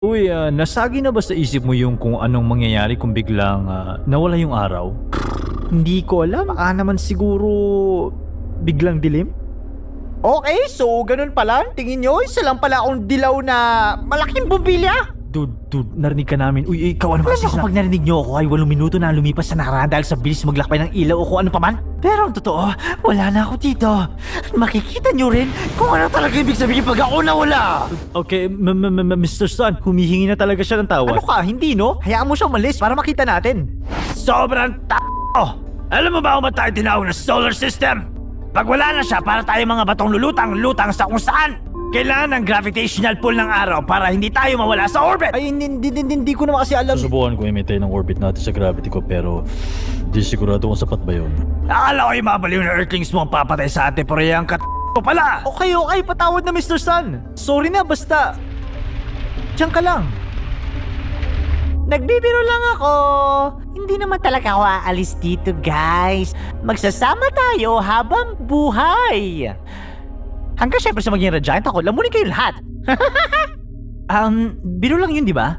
Uy, nasagi na ba sa isip mo yung kung anong mangyayari kung biglang nawala yung araw? Hindi ko alam. Baka naman siguro biglang dilim? Okay, so ganun pala. Tingin nyo, isa lang pala akong dilaw na malaking bumbilya. Dude, narinig ka namin. Uy, ikaw ano ba? Alam mo kapag narinig nyo ako ay 8 minuto na lumipas sa nakaraan dahil sa bilis maglakbay ng ilaw o kung ano paman. Pero ang totoo, wala na ako dito. At makikita nyo rin kung ano talaga ibig sabihin pag ako nawala. Okay, Mr. Sun, humihingi na talaga siya ng tawad. Ano ka, hindi no? Hayaan mo siyang malis para makita natin. Sobrang Alam mo ba kung ba't tayo tinawag na solar system? Pag wala na siya, para tayo mga batong lulutang-lutang sa kung saan. Kailangan ng gravitational pull ng araw para hindi tayo mawala sa orbit. Ay, hindi ko naman kasi alam. Susubukan ko imitay ng orbit natin sa gravity ko pero di sigurado kung sapat ba yun. Akala ko yung mabaliw na earthlings mo ang papatay sa atin, pero yung pala. Okay, patawad na Mr. Sun. Sorry na, basta diyan ka lang. Nagbibiro lang ako. Hindi naman talaga ako aalis dito, guys. Magsasama tayo habang buhay. Hanggang syempre sa maging radiant ako, lamunin kayo lahat. Biro lang yun, di ba?